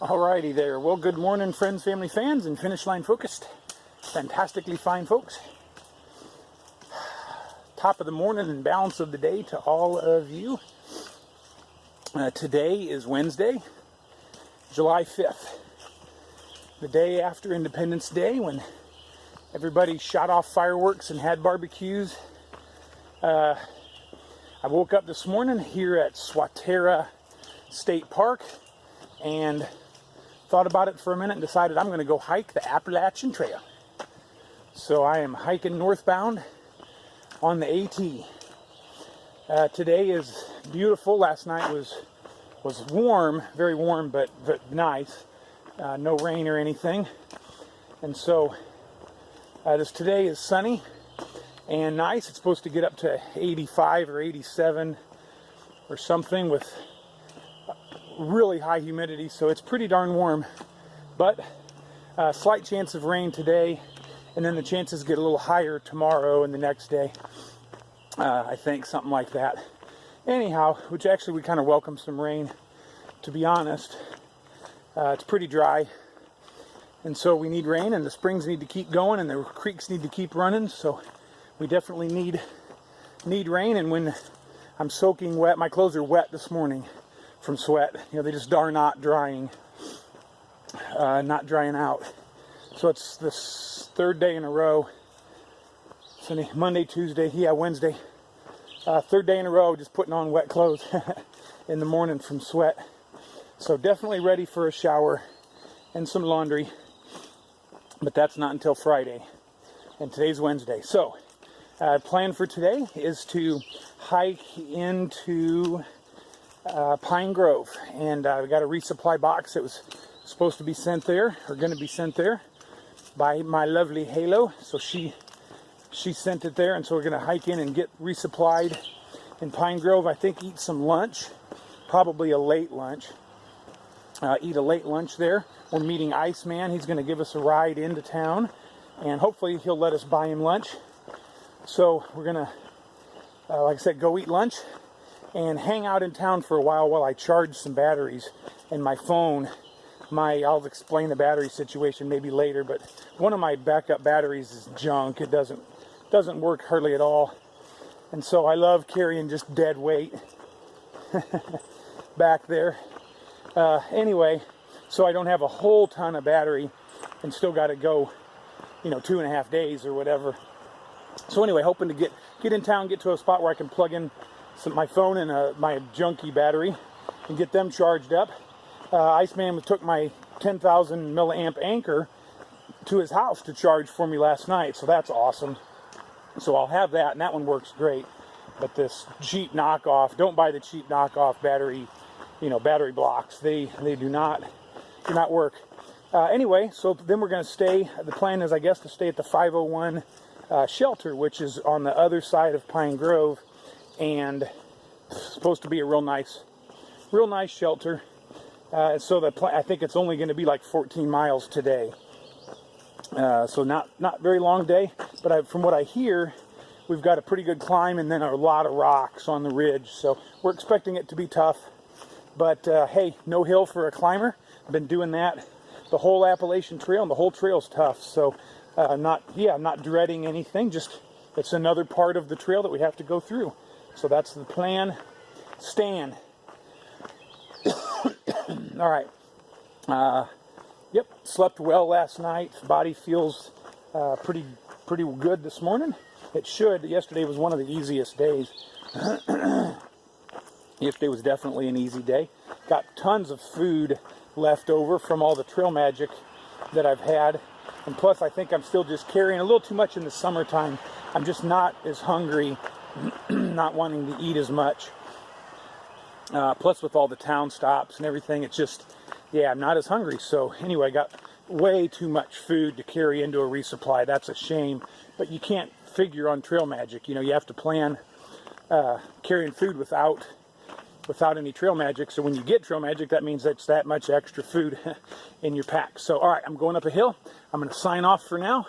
Alrighty there. Well, good morning, friends, family, fans, and finish line focused. Fantastically fine folks. Top of the morning and balance of the day to all of you. Today is Wednesday, July 5th. The day after Independence Day, when everybody shot off fireworks and had barbecues. I woke up this morning here at Swatera State Park and thought about it for a minute and decided I'm going to go hike the Appalachian Trail. So I am hiking northbound on the AT. Today is beautiful. Last night was warm, very warm, but nice. No rain or anything. And so today is sunny and nice. It's supposed to get up to 85 or 87 or something with really high humidity, so it's pretty darn warm. But slight chance of rain today, and then the chances get a little higher tomorrow and the next day. I think something like that. Anyhow, which actually we kind of welcome some rain, to be honest. It's pretty dry, and so we need rain, and the springs need to keep going, and the creeks need to keep running. So we definitely need rain. And when I'm soaking wet, my clothes are wet this morning from sweat. You know, they just are not drying, not drying out. So it's this third day in a row. Sunday, Monday, Tuesday, Wednesday. Third day in a row just putting on wet clothes in the morning from sweat. So definitely ready for a shower and some laundry. But that's not until Friday. And today's Wednesday. So plan for today is to hike into Pine Grove, and we got a resupply box that was supposed to be sent there, or going to be sent there by my lovely Halo. So she sent it there, and so we're going to hike in and get resupplied in Pine Grove. I think eat some lunch, probably a late lunch. Eat a late lunch there. We're meeting Iceman. He's going to give us a ride into town, and hopefully he'll let us buy him lunch. So we're going to, like I said, go eat lunch and hang out in town for a while I charge some batteries in my phone. I'll explain the battery situation maybe later, but one of my backup batteries is junk. It doesn't work hardly at all. And so I love carrying just dead weight back there. Anyway, so I don't have a whole ton of battery and still got to go, 2.5 days or whatever. So anyway, hoping to get in town, get to a spot where I can plug in my phone and my junky battery and get them charged up. Iceman took my 10,000 milliamp anchor to his house to charge for me last night, so that's awesome. So I'll have that, and that one works great. But this cheap knockoff, don't buy the cheap knockoff battery, battery blocks. They do not work. Anyway, so then we're going to stay. The plan is, I guess, to stay at the 501 shelter, which is on the other side of Pine Grove. And it's supposed to be a real nice shelter. So I think it's only going to be like 14 miles today. So not very long day, but from what I hear, we've got a pretty good climb and then a lot of rocks on the ridge. So we're expecting it to be tough. But hey, no hill for a climber. I've been doing that the whole Appalachian Trail, and the whole trail's tough. So I'm not dreading anything. Just it's another part of the trail that we have to go through. So that's the plan. Stan. All right. Yep. Slept well last night. Body feels pretty good this morning. It should. Yesterday was one of the easiest days. Yesterday was definitely an easy day. Got tons of food left over from all the trail magic that I've had. And plus, I think I'm still just carrying a little too much in the summertime. I'm just not as hungry. Not wanting to eat as much. Plus with all the town stops and everything, it's just, I'm not as hungry. So anyway, I got way too much food to carry into a resupply. That's a shame. But you can't figure on trail magic. You have to plan carrying food without any trail magic. So when you get trail magic, that means that's that much extra food in your pack. So all right, I'm going up a hill. I'm going to sign off for now,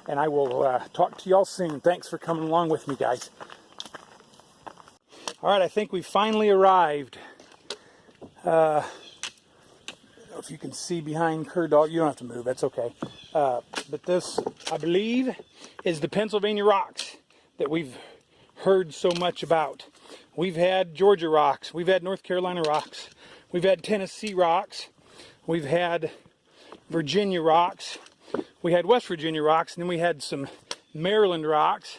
and I will talk to y'all soon. Thanks for coming along with me, guys. All right, I think we finally arrived. if you can see behind Cur Dog. You don't have to move, that's okay. But this, I believe, is the Pennsylvania rocks that we've heard so much about. We've had Georgia rocks, we've had North Carolina rocks, we've had Tennessee rocks, we've had Virginia rocks, we had West Virginia rocks, and then we had some Maryland rocks,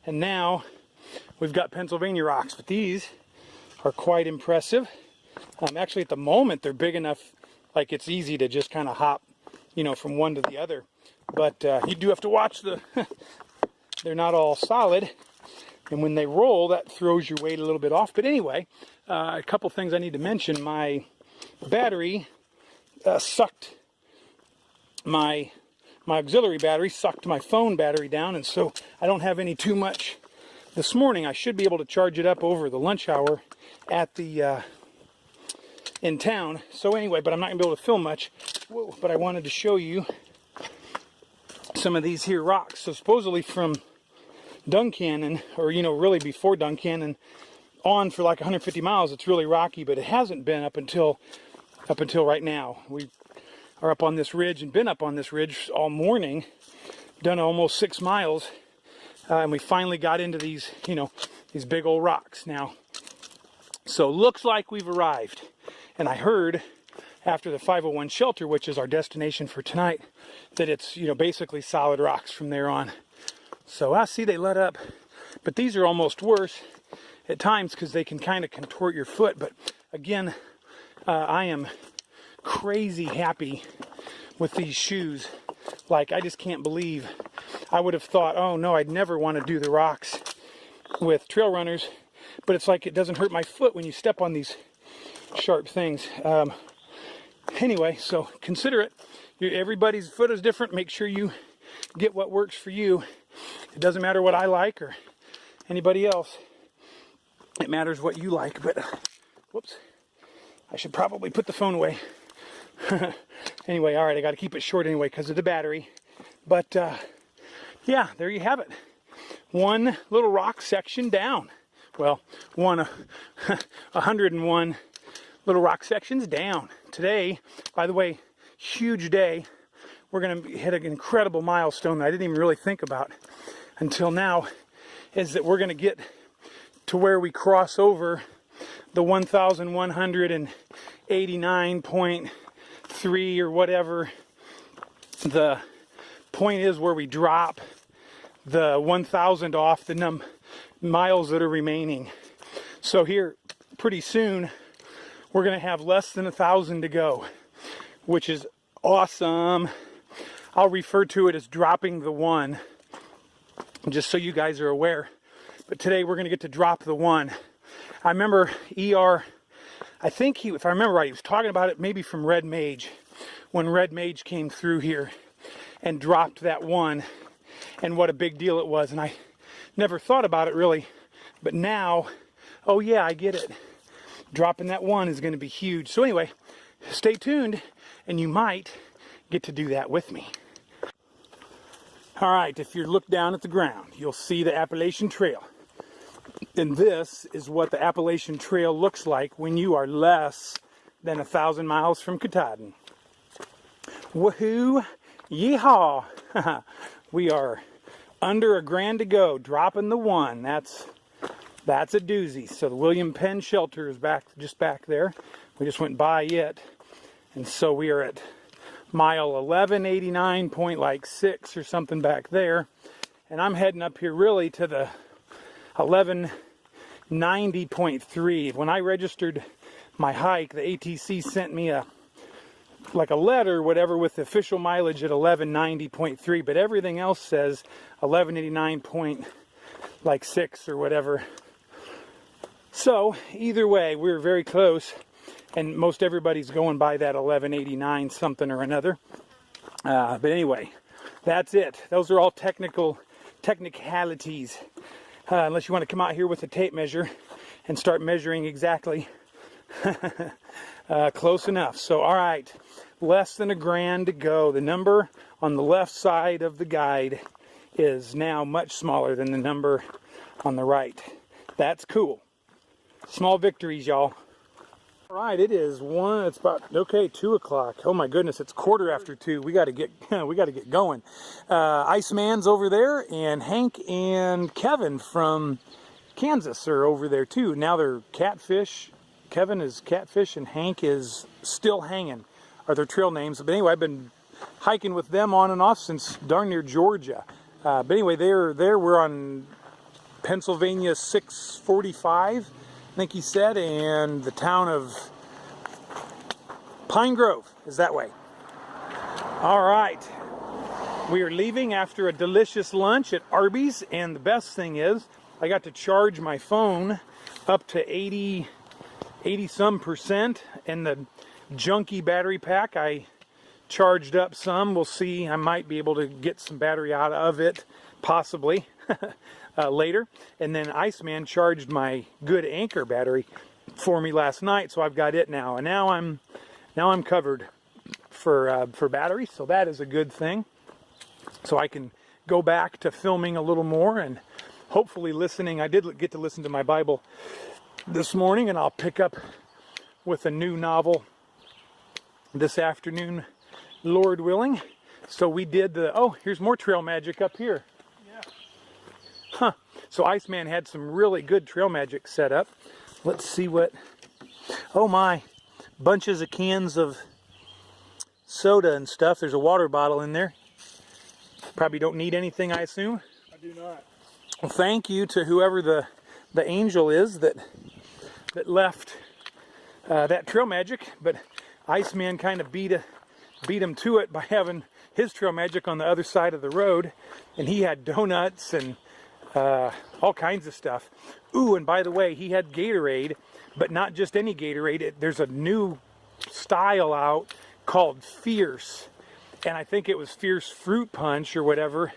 and now we've got Pennsylvania rocks. But these are quite impressive. Actually, at the moment, they're big enough, like it's easy to just kind of hop, you know, from one to the other. But you do have to watch the, they're not all solid. And when they roll, that throws your weight a little bit off. But anyway, a couple things I need to mention. My battery sucked, my auxiliary battery sucked my phone battery down. And so I don't have any too much this morning. I should be able to charge it up over the lunch hour at the, in town. So anyway, but I'm not going to be able to film much. Whoa, but I wanted to show you some of these here rocks. So supposedly from Duncannon, or you know, really before Duncannon, on for like 150 miles, it's really rocky, but it hasn't been up until right now. We are up on this ridge and been up on this ridge all morning, done almost 6 miles, and we finally got into these, you know, these big old rocks now. So looks like we've arrived. And I heard after the 501 shelter, which is our destination for tonight, that it's, you know, basically solid rocks from there on. So I see they let up, but these are almost worse at times because they can kind of contort your foot. But again, I am crazy happy with these shoes. Like, I just can't believe. I would have thought, oh no, I'd never want to do the rocks with trail runners, but it's like it doesn't hurt my foot when you step on these sharp things. Anyway, so consider it. Everybody's foot is different. Make sure you get what works for you. It doesn't matter what I like or anybody else. It matters what you like. But whoops, I should probably put the phone away. Anyway, all right, I got to keep it short anyway because of the battery. But yeah, there you have it. One little rock section down. Well, 101 little rock sections down. Today, by the way, huge day. We're going to hit an incredible milestone that I didn't even really think about until now, is that we're going to get to where we cross over the 1,189.3 or whatever. The point is where we drop the 1,000 off the miles that are remaining. So here, pretty soon, we're going to have less than 1,000 to go, which is awesome. I'll refer to it as dropping the one, just so you guys are aware. But today we're going to get to drop the one. I remember ER, I think if I remember right, he was talking about it maybe from Red Mage, when Red Mage came through here and dropped that one, and what a big deal it was. And I never thought about it really, but now, oh yeah, I get it. Dropping that one is going to be huge. So anyway, stay tuned, and you might get to do that with me. All right, if you look down at the ground, you'll see the Appalachian Trail. And this is what the Appalachian Trail looks like when you are less than 1,000 miles from Katahdin. Woohoo! Yeehaw! We are under 1 grand to go, dropping the one. That's a doozy. So the William Penn shelter is just back there. We just went by it. And so we are at mile 1189.6 or something back there. And I'm heading up here really to the 1190.3. When I registered my hike, the ATC sent me a letter, whatever, with the official mileage at 1190.3, but everything else says 1189.6 or whatever. So either way, we're very close, and most everybody's going by that 1189 something or another. But anyway, that's it. Those are all technicalities. Unless you want to come out here with a tape measure and start measuring exactly. Close enough. So, all right, less than 1 grand to go. The number on the left side of the guide is now much smaller than the number on the right. That's cool. Small victories, y'all. All right, it is it's about, okay, 2 o'clock. Oh my goodness, it's 2:15. We got to get going. Iceman's over there, and Hank and Kevin from Kansas are over there too. Now they're catfish. Kevin is catfish, and Hank is still hanging, are their trail names. But anyway, I've been hiking with them on and off since darn near Georgia. But anyway, we're on Pennsylvania 645, I think he said, and the town of Pine Grove is that way. All right, we are leaving after a delicious lunch at Arby's, and the best thing is I got to charge my phone up to 80 some percent, and the junky battery pack I charged up some. We'll see, I might be able to get some battery out of it, possibly. Later. And then Iceman charged my good Anchor battery for me last night, so I've got it now. And now I'm covered for battery, so that is a good thing. So I can go back to filming a little more and hopefully listening. I did get to listen to my Bible this morning, and I'll pick up with a new novel this afternoon, Lord willing. So we did here's more trail magic up here. Huh. So Iceman had some really good trail magic set up. Let's see what... Oh my. Bunches of cans of soda and stuff. There's a water bottle in there. Probably don't need anything, I assume. I do not. Well, thank you to whoever the angel is that left that trail magic. But Iceman kind of beat him to it by having his trail magic on the other side of the road. And he had donuts and all kinds of stuff. Ooh, and by the way, he had Gatorade, but not just any Gatorade. There's a new style out called Fierce, and I think it was Fierce Fruit Punch or whatever.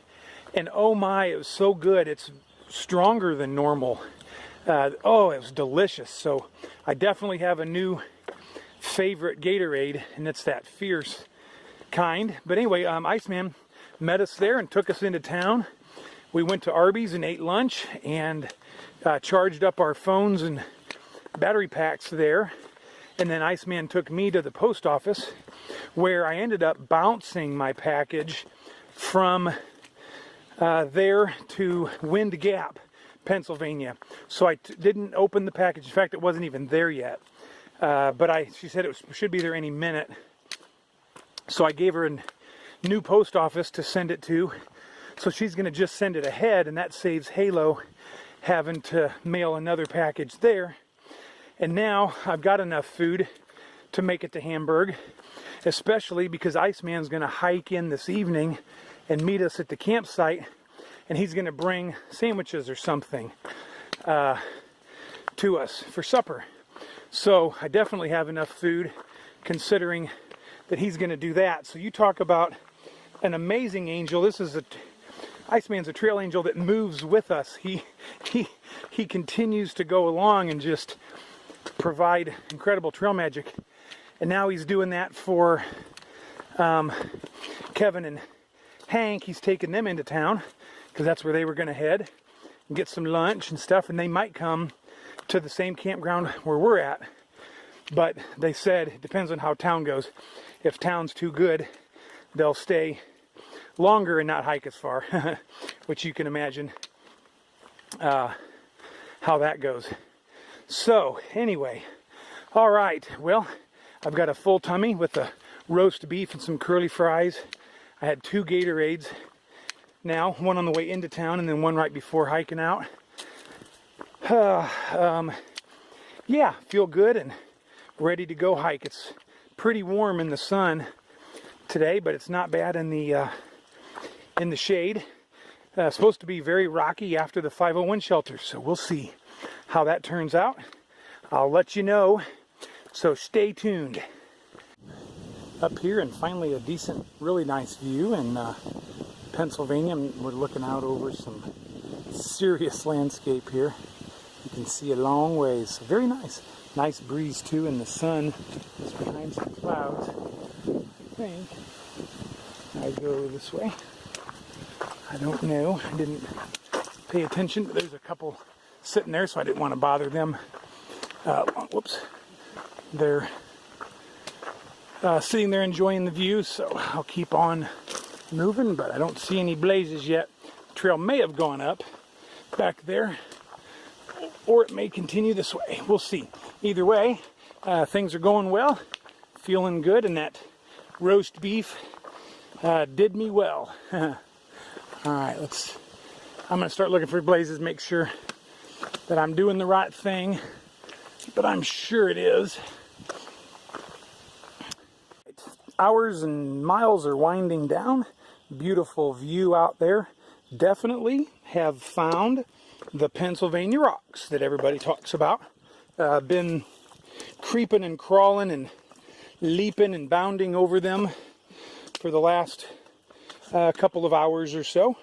And oh my, it was so good. It's stronger than normal. It was delicious. So I definitely have a new favorite Gatorade, and it's that Fierce kind. But anyway, Iceman met us there and took us into town. We went to Arby's and ate lunch and charged up our phones and battery packs there. And then Iceman took me to the post office, where I ended up bouncing my package from there to Wind Gap, Pennsylvania. So I didn't open the package. In fact, it wasn't even there yet. But she said it should be there any minute. So I gave her a new post office to send it to. So she's going to just send it ahead, and that saves Halo having to mail another package there. And now I've got enough food to make it to Hamburg, especially because Iceman's going to hike in this evening and meet us at the campsite, and he's going to bring sandwiches or something to us for supper. So I definitely have enough food, considering that he's going to do that. So you talk about an amazing angel. Iceman's a trail angel that moves with us. He continues to go along and just provide incredible trail magic. And now he's doing that for Kevin and Hank. He's taking them into town because that's where they were going to head and get some lunch and stuff. And they might come to the same campground where we're at. But they said it depends on how town goes. If town's too good, they'll stay longer and not hike as far, which you can imagine how that goes. So anyway, all right, well, I've got a full tummy with a roast beef and some curly fries. I had 2 Gatorades now, one on the way into town and then one right before hiking out. Yeah, feel good and ready to go hike. It's pretty warm in the sun today, but it's not bad in the shade. Supposed to be very rocky after the 501 shelter, so we'll see how that turns out. I'll let you know, so stay tuned. Up here, and finally a decent, really nice view in Pennsylvania. We're looking out over some serious landscape here. You can see a long ways. So very nice. Nice breeze too, and the sun is behind some clouds. I think I go this way. I don't know. I didn't pay attention, but there's a couple sitting there, so I didn't want to bother them. Whoops. they're sitting there enjoying the view, so I'll keep on moving, but I don't see any blazes yet. The trail may have gone up back there, or it may continue this way. We'll see. Either way, things are going well, feeling good, and that roast beef did me well. All right, I'm going to start looking for blazes, make sure that I'm doing the right thing, but I'm sure it is. Hours and miles are winding down. Beautiful view out there. Definitely have found the Pennsylvania rocks that everybody talks about. Been creeping and crawling and leaping and bounding over them for the last couple of hours or so.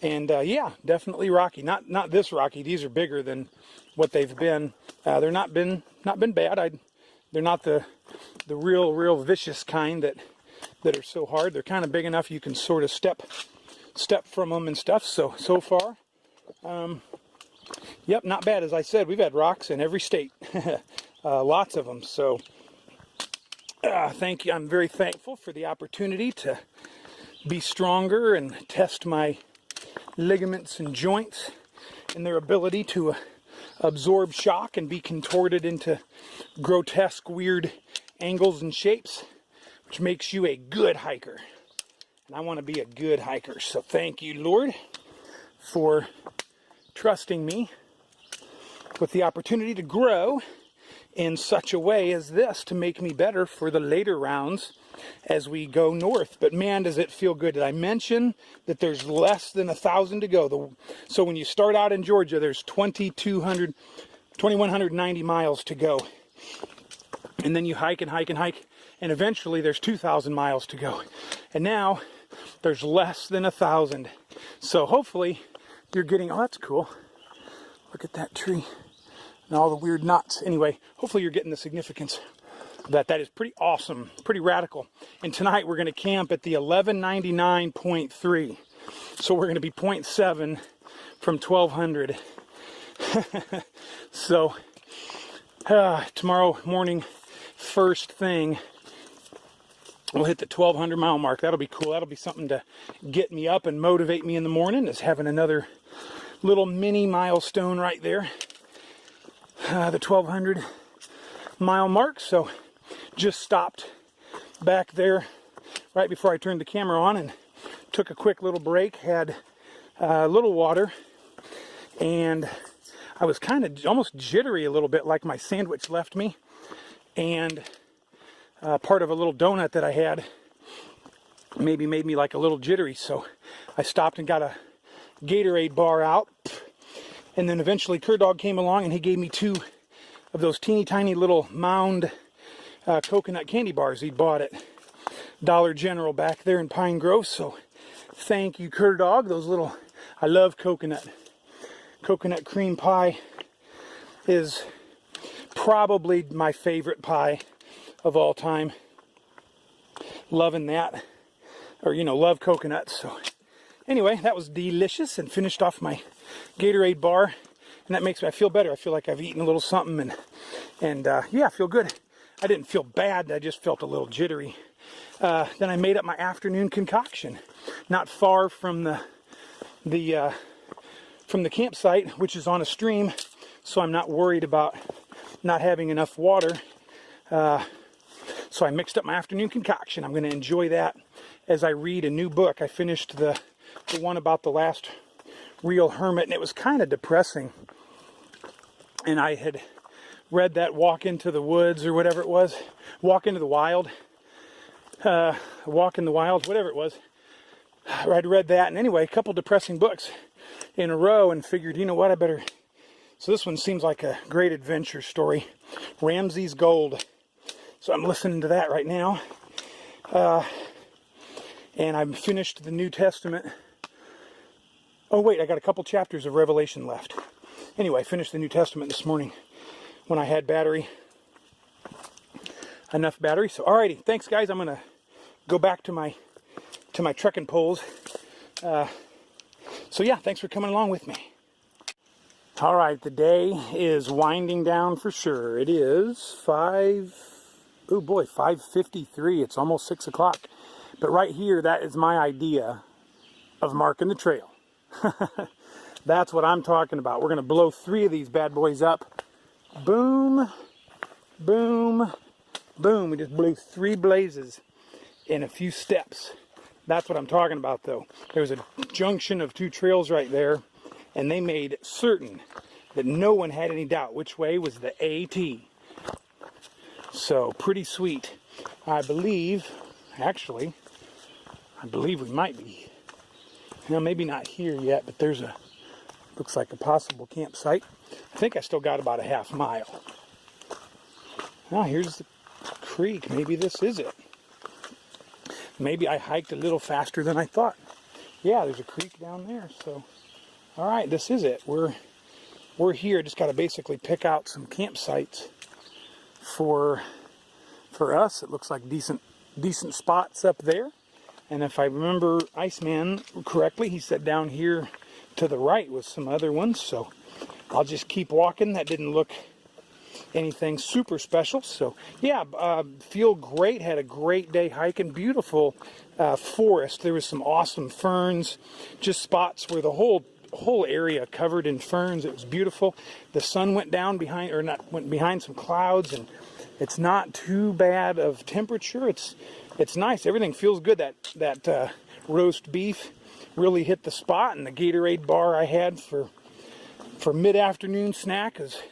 And yeah, definitely rocky. Not this rocky. These are bigger than what they've been. They're not been bad. They're not the real vicious kind that are so hard. They're kind of big enough you can sort of step from them and stuff. So far, yep, not bad. As I said, we've had rocks in every state, lots of them. So thank you. I'm very thankful for the opportunity to be stronger and test my ligaments and joints and their ability to absorb shock and be contorted into grotesque, weird angles and shapes, which makes you a good hiker. And I want to be a good hiker. So thank you, Lord, for trusting me with the opportunity to grow in such a way as this to make me better for the later rounds as we go north. But man, does it feel good. Did I mention that there's less than 1,000 to go? So when you start out in Georgia, there's 2,190 miles to go. And then you hike and hike and hike, and eventually there's 2,000 miles to go. And now there's less than 1,000. So hopefully you're getting, oh, that's cool. Look at that tree and all the weird knots. Anyway, hopefully you're getting the significance of that. That is pretty awesome, pretty radical. And tonight we're going to camp at the 1199.3. So we're going to be 0.7 from 1,200. So tomorrow morning, first thing, we'll hit the 1,200 mile mark. That'll be cool. That'll be something to get me up and motivate me in the morning, is having another little mini milestone right there. The 1,200 mile mark. So just stopped back there right before I turned the camera on and took a quick little break, had a little water, and I was kind of almost jittery a little bit, like my sandwich left me, and part of a little donut that I had maybe made me like a little jittery. So I stopped and got a Gatorade bar out, and then eventually Cur Dog came along and he gave me 2 of those teeny tiny little Mound coconut candy bars he'd bought at Dollar General back there in Pine Grove. So thank you, Cur Dog. Those little, I love coconut cream pie is probably my favorite pie of all time. Loving that, or love coconuts. So anyway, that was delicious, and finished off my Gatorade bar, and that makes me, I feel better. I feel like I've eaten a little something, and yeah, I feel good. I didn't feel bad, I just felt a little jittery. Then I made up my afternoon concoction, not far from the campsite, which is on a stream, so I'm not worried about not having enough water. So I mixed up my afternoon concoction. I'm going to enjoy that as I read a new book. I finished the one about the last real hermit, and it was kind of depressing. And I had read that Walk into the Woods, or whatever it was, Walk into the Wild, Walk in the Wild, whatever it was. I'd read that, and anyway, a couple depressing books in a row, and figured, you know what, I better. So this one seems like a great adventure story, Ramsey's Gold. So I'm listening to that right now, and I've finished the New Testament. Oh wait, I got a couple chapters of Revelation left. Anyway, I finished the New Testament this morning when I had enough battery. So alrighty, thanks guys. I'm gonna go back to my trekking poles. So yeah, thanks for coming along with me. All right, the day is winding down for sure. It is 5:53. It's almost 6 o'clock. But right here, that is my idea of marking the trail. That's what I'm talking about. We're going to blow 3 of these bad boys up. Boom, boom, boom. We just blew 3 blazes in a few steps. That's what I'm talking about, though. There's a junction of 2 trails right there, and they made certain that no one had any doubt which way was the AT. So, pretty sweet. I believe we might be. Now, maybe not here yet, but there's looks like a possible campsite. I think I still got about a half mile. Now, here's the creek. Maybe this is it. Maybe I hiked a little faster than I thought. Yeah, there's a creek down there. So, all right, this is it. We're here. Just got to basically pick out some campsites for us. It looks like decent spots up there. And if I remember Iceman correctly, he said down here to the right was some other ones. So I'll just keep walking. That didn't look anything super special. So yeah, feel great. Had a great day hiking. Beautiful forest. There was some awesome ferns, just spots where the whole area covered in ferns. It was beautiful. The sun went down went behind some clouds, and it's not too bad of temperature. It's nice. Everything feels good. That roast beef really hit the spot, and the Gatorade bar I had for mid-afternoon snack is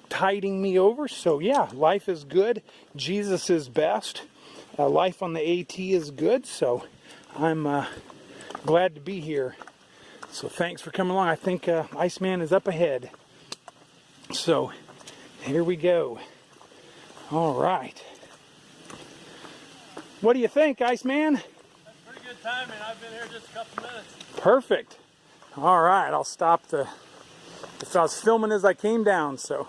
tiding me over. So yeah, life is good. Jesus is best. Life on the AT is good. So I'm glad to be here. So thanks for coming along. I think Iceman is up ahead. So here we go. All right. What do you think, Iceman? That's pretty good timing. I've been here just a couple minutes. Perfect. All right, I'll stop if I was filming as I came down, so.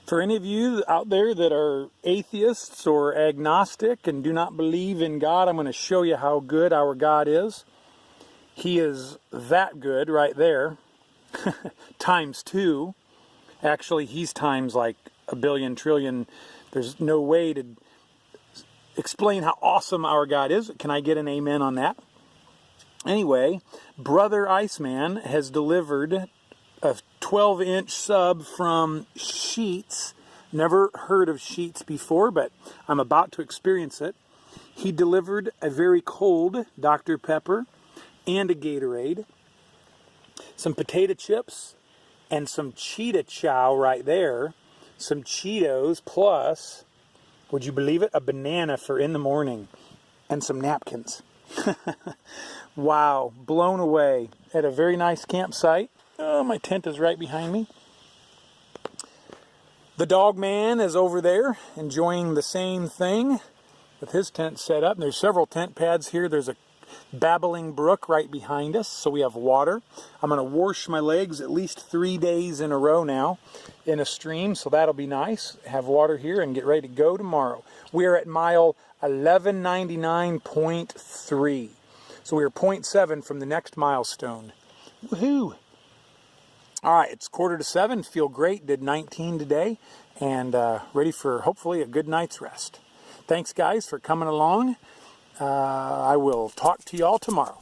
For any of you out there that are atheists or agnostic and do not believe in God, I'm going to show you how good our God is. He is that good right there, times 2. Actually, he's times like a billion, trillion. There's no way to explain how awesome our God is. Can I get an amen on that? Anyway, Brother Iceman has delivered a 12-inch sub from Sheets. Never heard of Sheets before, but I'm about to experience it. He delivered a very cold Dr. Pepper and a Gatorade, some potato chips, and some Cheetah Chow right there. Some Cheetos, plus, would you believe it, a banana for in the morning, and some napkins. Wow, blown away. At a very nice campsite. Oh, my tent is right behind me. The dog man is over there enjoying the same thing with his tent set up. And there's several tent pads here. There's a babbling brook right behind us, so we have water. I'm going to wash my legs at least 3 days in a row now in a stream, so that'll be nice. Have water here and get ready to go tomorrow. We are at mile 1199.3, so we are 0.7 from the next milestone. Woohoo! All right, it's 6:45. Feel great. Did 19 today, and ready for hopefully a good night's rest. Thanks, guys, for coming along. I will talk to y'all tomorrow.